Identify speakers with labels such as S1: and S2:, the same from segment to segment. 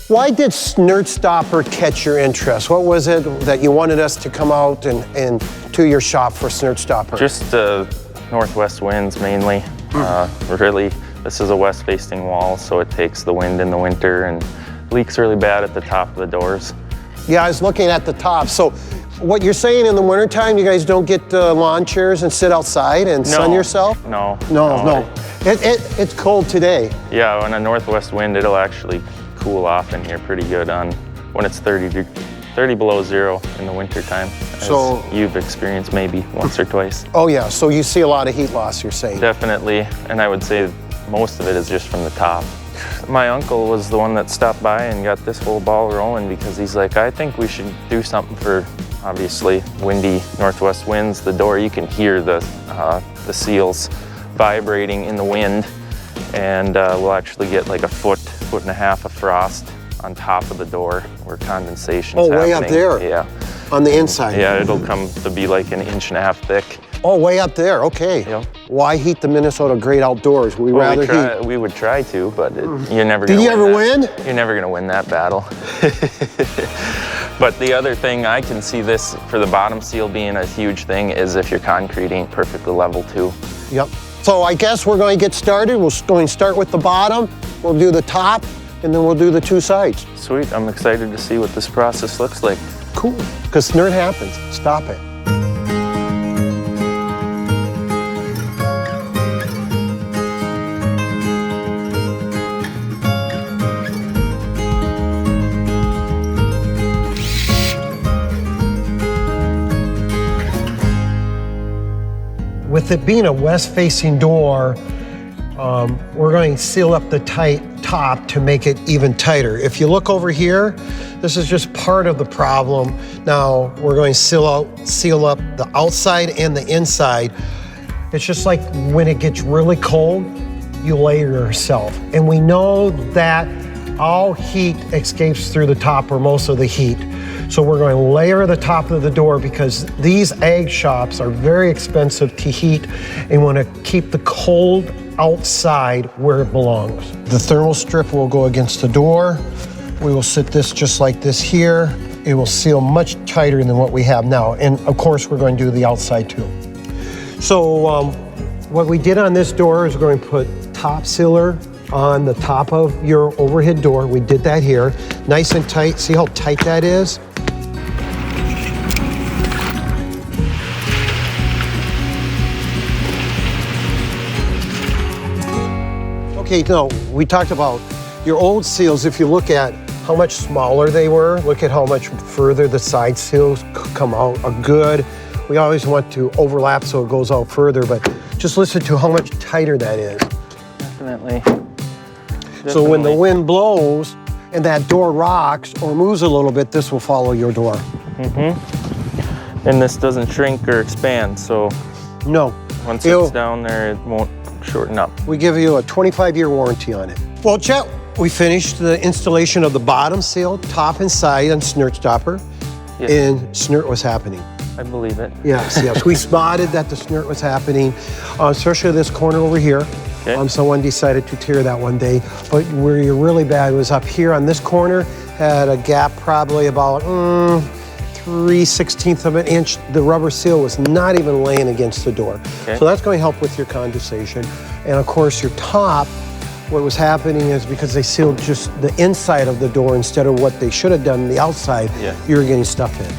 S1: Why did Snirt Stopper catch your interest? What was it that you wanted us to come out and to your shop for Snirt Stopper?
S2: Just northwest winds mainly. Really, this is a west-facing wall, so it takes the wind in the winter and leaks really bad at the top of the doors.
S1: Yeah, I was looking at the top. So what you're saying, in the wintertime, you guys don't get lawn chairs and sit outside and sun yourself?
S2: No.
S1: It's cold today.
S2: Yeah, on a northwest wind, it'll actually cool off in here pretty good on when it's 30 below zero in the wintertime, as you've experienced maybe once or twice.
S1: Oh yeah, so you see a lot of heat loss, you're saying?
S2: Definitely, and I would say most of it is just from the top. My uncle was the one that stopped by and got this whole ball rolling because he's like, I think we should do something for, obviously, windy northwest winds. The door, you can hear the seals vibrating in the wind, and we'll actually get like a foot and a half of frost on top of the door where condensation is happening.
S1: Way up there?
S2: Yeah.
S1: On the inside?
S2: Yeah, it'll come to be like an 1.5 inches thick.
S1: Oh, way up there, okay.
S2: Yep.
S1: Why heat the Minnesota Great Outdoors? We
S2: would try to, but you're never gonna
S1: win. Did you ever win?
S2: You're never gonna win that battle. But the other thing, I can see this for the bottom seal being a huge thing, is if your concrete ain't perfectly level too.
S1: Yep. So I guess we're going to get started. We're going to start with the bottom, we'll do the top, and then we'll do the two sides.
S2: Sweet, I'm excited to see what this process looks like.
S1: Cool, because Snirt happens. Stop it. With it being a west-facing door, we're going to seal up the tight top to make it even tighter. If you look over here, this is just part of the problem. Now we're going to seal up the outside and the inside. It's just like when it gets really cold, you layer yourself. And we know that all heat escapes through the top, or most of the heat. So we're going to layer the top of the door because these ag shops are very expensive to heat and want to keep the cold outside where it belongs. The thermal strip will go against the door. We will sit this just like this here. It will seal much tighter than what we have now. And of course, we're going to do the outside too. So what we did on this door is we're going to put top sealer on the top of your overhead door. We did that here, nice and tight. See how tight that is? Okay, no, we talked about your old seals. If you look at how much smaller they were, look at how much further the side seals come out are good. We always want to overlap so it goes out further, but just listen to how much tighter that is.
S2: Definitely.
S1: So when the wind blows and that door rocks or moves a little bit, this will follow your door.
S2: Mm-hmm. And this doesn't shrink or expand, so
S1: no.
S2: Once it's down there, it won't shorten up.
S1: We give you a 25-year warranty on it. Well, Chet, we finished the installation of the bottom seal, top and side on Snirt Stopper,
S2: yes.
S1: And Snirt was happening.
S2: I believe it.
S1: Yes, yes. We spotted that the Snirt was happening, especially this corner over here. Okay. Someone decided to tear that one day, but where you're really bad was up here on this corner, had a gap probably about 3/16 of an inch. The rubber seal was not even laying against the door. Okay. So that's going to help with your condensation. And of course your top, what was happening is because they sealed just the inside of the door instead of what they should have done the outside, you were getting stuff in.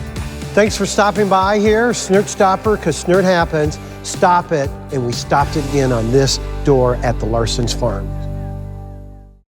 S1: Thanks for stopping by here, Snirt Stopper, because Snirt happens. Stop it, and we stopped it again on this door at the Larson Farms.